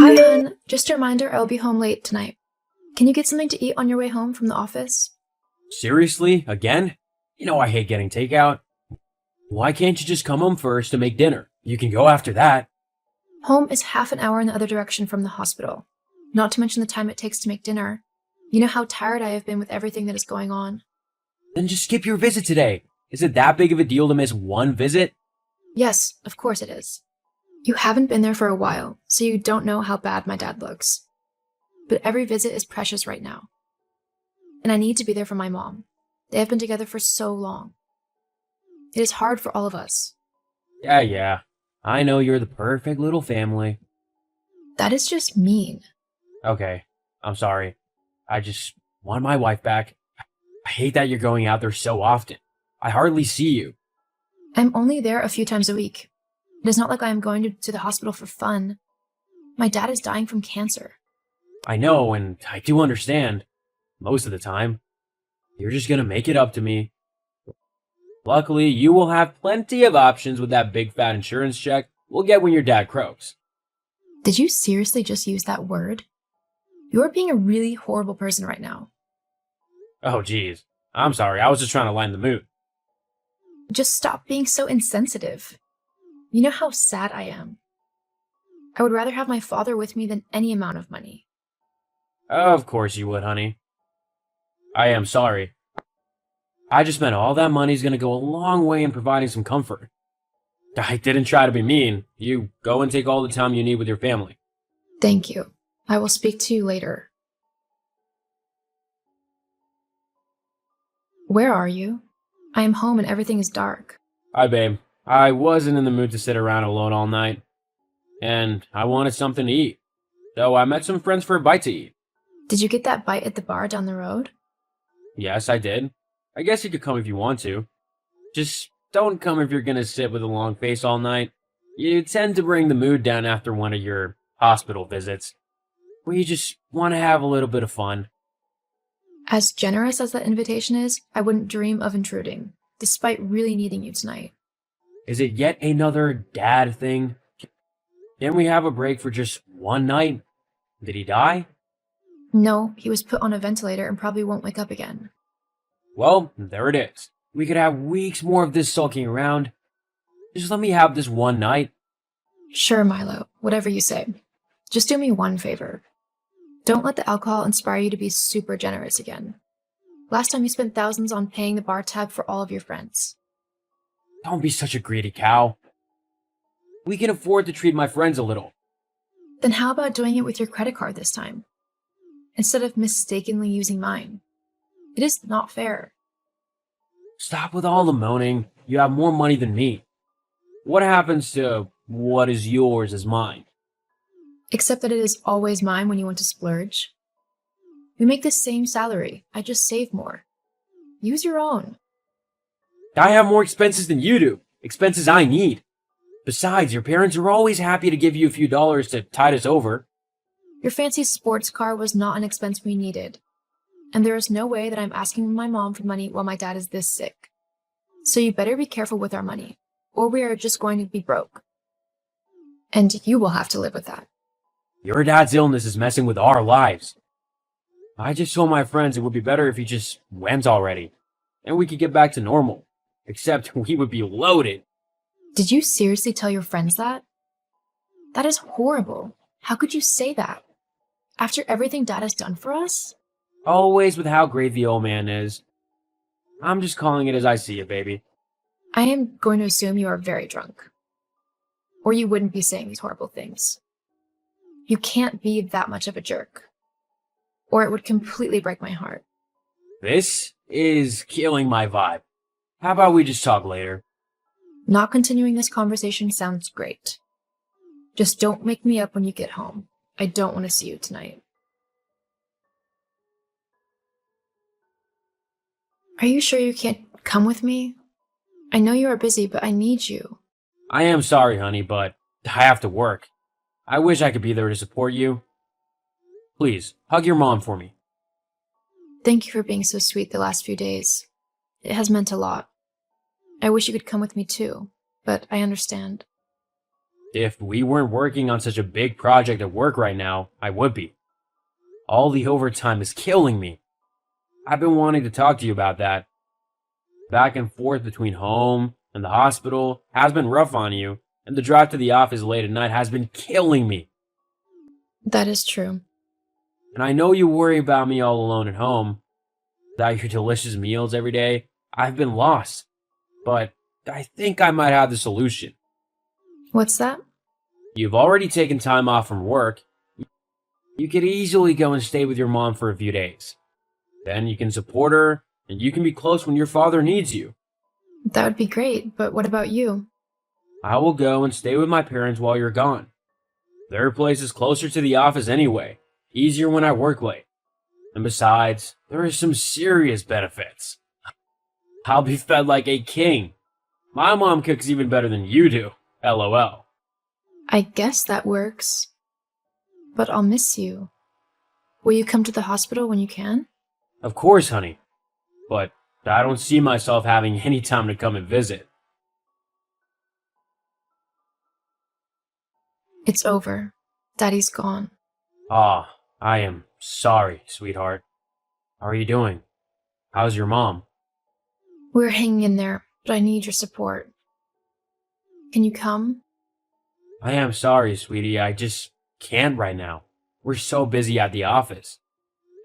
Hi, hun. Just a reminder, I'll be home late tonight. Can you get something to eat on your way home from the office? Seriously? Again? You know I hate getting takeout. Why can't you just come home first to make dinner? You can go after that. Home is half an hour in the other direction from the hospital. Not to mention the time it takes to make dinner. You know how tired I have been with everything that is going on. Then just skip your visit today. Is it that big of a deal to miss one visit? Yes, of course it is. You haven't been there for a while, so you don't know how bad my dad looks. But every visit is precious right now. And I need to be there for my mom. They have been together for so long. It is hard for all of us. Yeah. I know you're the perfect little family. That is just mean. Okay, I'm sorry. I just want my wife back. I hate that you're going out there so often. I hardly see you. I'm only there a few times a week. It is not like I am going to the hospital for fun. My dad is dying from cancer. I know, and I do understand. Most of the time. You're just gonna make it up to me. Luckily, you will have plenty of options with that big fat insurance check we'll get when your dad croaks. Did you seriously just use that word? You are being a really horrible person right now. Oh, geez. I'm sorry, I was just trying to lighten the mood. Just stop being so insensitive. You know how sad I am. I would rather have my father with me than any amount of money. Of course you would, honey. I am sorry. I just meant all that money's gonna go a long way in providing some comfort. I didn't try to be mean. You go and take all the time you need with your family. Thank you. I will speak to you later. Where are you? I am home and everything is dark. Hi, babe. I wasn't in the mood to sit around alone all night. And I wanted something to eat. So I met some friends for a bite to eat. Did you get that bite at the bar down the road? Yes, I did. I guess you could come if you want to. Just don't come if you're gonna sit with a long face all night. You tend to bring the mood down after one of your hospital visits, where you just want to have a little bit of fun. As generous as that invitation is, I wouldn't dream of intruding, despite really needing you tonight. Is it yet another dad thing? Can we have a break for just one night? Did he die? No, he was put on a ventilator and probably won't wake up again. Well, there it is. We could have weeks more of this sulking around. Just let me have this one night. Sure, Milo, whatever you say. Just do me one favor. Don't let the alcohol inspire you to be super generous again. Last time you spent thousands on paying the bar tab for all of your friends. Don't be such a greedy cow. We can afford to treat my friends a little. Then how about doing it with your credit card this time? Instead of mistakenly using mine. It is not fair. Stop with all the moaning. You have more money than me. What happens to what is yours is mine? Except that it is always mine when you want to splurge. We make the same salary. I just save more. Use your own. I have more expenses than you do. Expenses I need. Besides, your parents are always happy to give you a few dollars to tide us over. Your fancy sports car was not an expense we needed. And there is no way that I'm asking my mom for money while my dad is this sick. So you better be careful with our money, or we are just going to be broke. And you will have to live with that. Your dad's illness is messing with our lives. I just told my friends it would be better if he just went already, and we could get back to normal. Except we would be loaded. Did you seriously tell your friends that? That is horrible. How could you say that? After everything Dad has done for us? Always with how great the old man is. I'm just calling it as I see it, baby. I am going to assume you are very drunk. Or you wouldn't be saying these horrible things. You can't be that much of a jerk. Or it would completely break my heart. This is killing my vibe. How about we just talk later? Not continuing this conversation sounds great. Just don't make me up when you get home. I don't want to see you tonight. Are you sure you can't come with me? I know you are busy, but I need you. I am sorry, honey, but I have to work. I wish I could be there to support you. Please, hug your mom for me. Thank you for being so sweet the last few days. It has meant a lot. I wish you could come with me too, but I understand. If we weren't working on such a big project at work right now, I would be. All the overtime is killing me. I've been wanting to talk to you about that. Back and forth between home and the hospital has been rough on you, and the drive to the office late at night has been killing me. That is true. And I know you worry about me all alone at home, without your delicious meals every day. I've been lost, but I think I might have the solution. What's that? You've already taken time off from work. You could easily go and stay with your mom for a few days. Then you can support her, and you can be close when your father needs you. That would be great, but what about you? I will go and stay with my parents while you're gone. Their place is closer to the office anyway, easier when I work late. And besides, there are some serious benefits. I'll be fed like a king. My mom cooks even better than you do. LOL. I guess that works. But I'll miss you. Will you come to the hospital when you can? Of course, honey. But I don't see myself having any time to come and visit. It's over. Daddy's gone. Ah, I am sorry, sweetheart. How are you doing? How's your mom? We're hanging in there, but I need your support. Can you come? I am sorry, sweetie. I just can't right now. We're so busy at the office.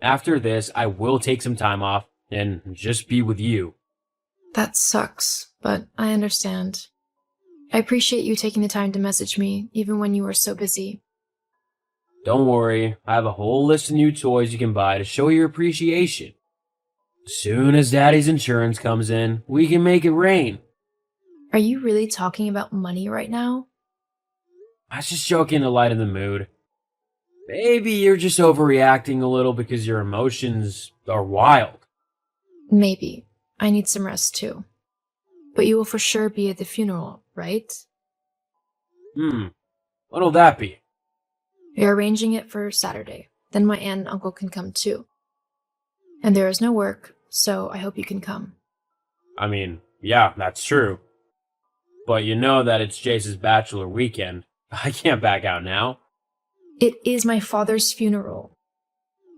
After this, I will take some time off and just be with you. That sucks, but I understand. I appreciate you taking the time to message me, even when you were so busy. Don't worry, I have a whole list of new toys you can buy to show your appreciation. As soon as Daddy's insurance comes in, we can make it rain. Are you really talking about money right now? I was just joking to lighten the mood. Maybe you're just overreacting a little because your emotions are wild. Maybe. I need some rest too. But you will for sure be at the funeral, right? What'll that be? We're arranging it for Saturday. Then my aunt and uncle can come too. And there is no work, so I hope you can come. I mean, yeah, that's true. But you know that it's Jace's bachelor weekend. I can't back out now. It is my father's funeral.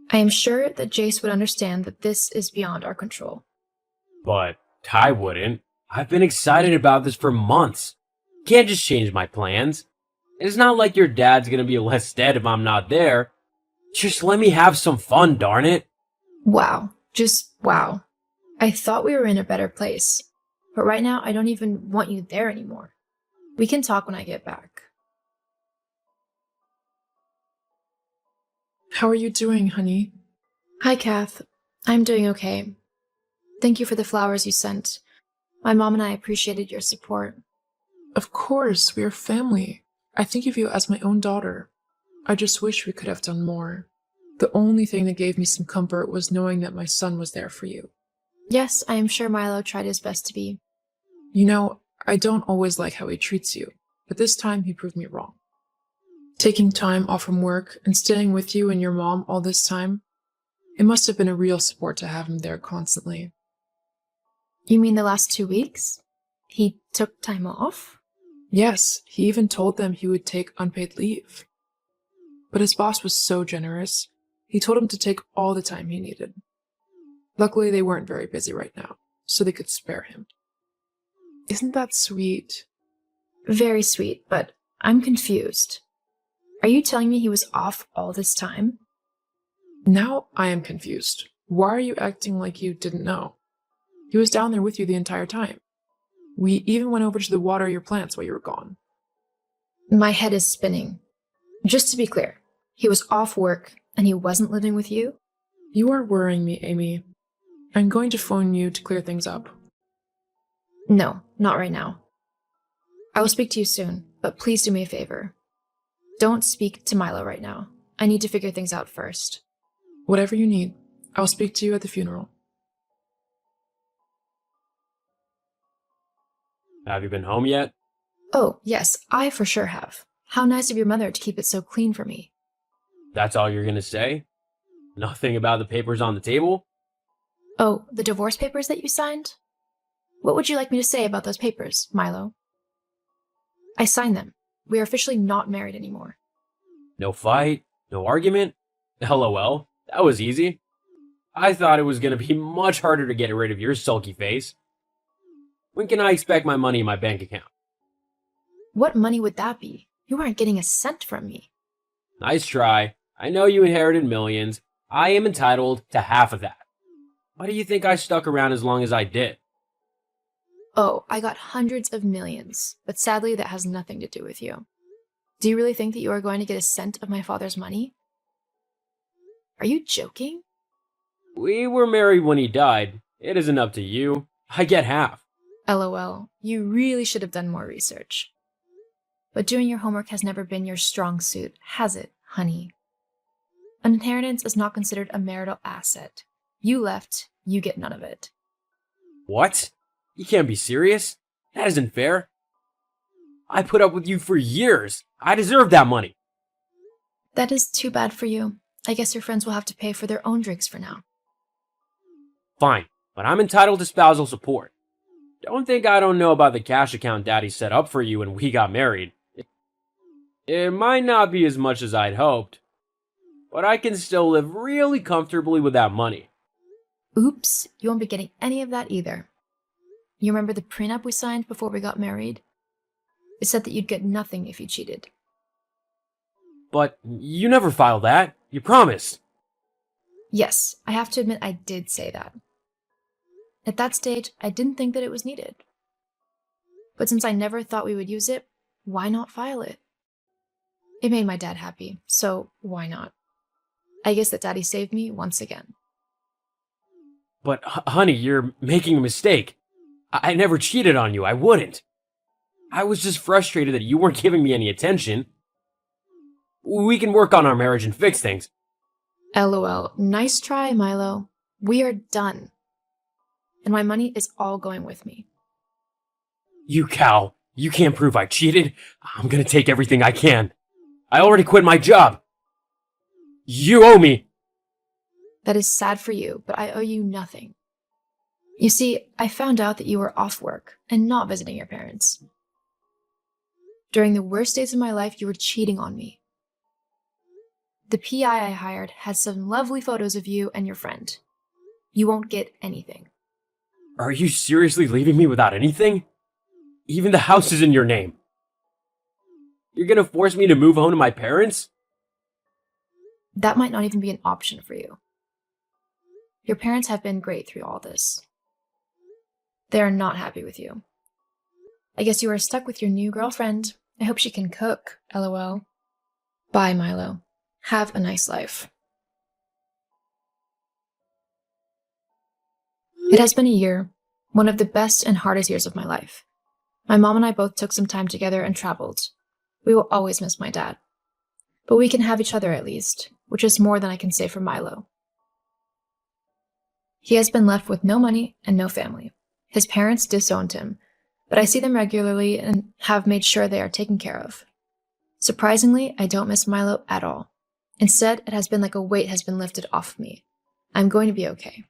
I am sure that Jace would understand that this is beyond our control. But I wouldn't. I've been excited about this for months. Can't just change my plans. It's not like your dad's gonna be less dead if I'm not there. Just let me have some fun, darn it. Wow. Just wow. I thought we were in a better place. But right now, I don't even want you there anymore. We can talk when I get back. How are you doing, honey? Hi, Kath. I'm doing okay. Thank you for the flowers you sent. My mom and I appreciated your support. Of course, we are family. I think of you as my own daughter. I just wish we could have done more. The only thing that gave me some comfort was knowing that my son was there for you. Yes, I am sure Milo tried his best to be. You know, I don't always like how he treats you, but this time he proved me wrong. Taking time off from work and staying with you and your mom all this time, it must have been a real support to have him there constantly. You mean the last 2 weeks? He took time off? Yes, he even told them he would take unpaid leave. But his boss was so generous, he told him to take all the time he needed. Luckily, they weren't very busy right now, so they could spare him. Isn't that sweet? Very sweet, but I'm confused. Are you telling me he was off all this time? Now I am confused. Why are you acting like you didn't know? He was down there with you the entire time. We even went over to water your plants while you were gone. My head is spinning. Just to be clear, he was off work and he wasn't living with you? You are worrying me, Amy. I'm going to phone you to clear things up. No, not right now. I will speak to you soon, but please do me a favor. Don't speak to Milo right now. I need to figure things out first. Whatever you need, I'll speak to you at the funeral. Have you been home yet? Oh, yes, I for sure have. How nice of your mother to keep it so clean for me. That's all you're gonna say? Nothing about the papers on the table? Oh, the divorce papers that you signed? What would you like me to say about those papers, Milo? I signed them. We are officially not married anymore. No fight, no argument. LOL, that was easy. I thought it was gonna be much harder to get rid of your sulky face. When can I expect my money in my bank account? What money would that be? You aren't getting a cent from me. Nice try. I know you inherited millions. I am entitled to half of that. Why do you think I stuck around as long as I did? Oh, I got hundreds of millions, but sadly that has nothing to do with you. Do you really think that you are going to get a cent of my father's money? Are you joking? We were married when he died. It isn't up to you. I get half. LOL, you really should have done more research. But doing your homework has never been your strong suit, has it, honey? An inheritance is not considered a marital asset. You left, you get none of it. What? You can't be serious. That isn't fair. I put up with you for years. I deserve that money. That is too bad for you. I guess your friends will have to pay for their own drinks for now. Fine, but I'm entitled to spousal support. Don't think I don't know about the cash account Daddy set up for you when we got married. It might not be as much as I'd hoped, but I can still live really comfortably with that money. Oops, you won't be getting any of that either. You remember the prenup we signed before we got married? It said that you'd get nothing if you cheated. But you never filed that. You promised. Yes, I have to admit I did say that. At that stage, I didn't think that it was needed. But since I never thought we would use it, why not file it? It made my dad happy, so why not? I guess that Daddy saved me once again. But honey, you're making a mistake. I never cheated on you. I wouldn't. I was just frustrated that you weren't giving me any attention. We can work on our marriage and fix things. LOL, nice try, Milo. We are done. And my money is all going with me. You cow. You can't prove I cheated. I'm gonna take everything I can. I already quit my job. You owe me. That is sad for you, but I owe you nothing. You see, I found out that you were off work and not visiting your parents. During the worst days of my life, you were cheating on me. The PI I hired has some lovely photos of you and your friend. You won't get anything. Are you seriously leaving me without anything? Even the house is in your name. You're gonna force me to move home to my parents? That might not even be an option for you. Your parents have been great through all this. They are not happy with you. I guess you are stuck with your new girlfriend. I hope she can cook, LOL. Bye, Milo. Have a nice life. It has been a year, one of the best and hardest years of my life. My mom and I both took some time together and traveled. We will always miss my dad. But we can have each other at least, which is more than I can say for Milo. He has been left with no money and no family. His parents disowned him, but I see them regularly and have made sure they are taken care of. Surprisingly, I don't miss Milo at all. Instead, it has been like a weight has been lifted off of me. I'm going to be okay.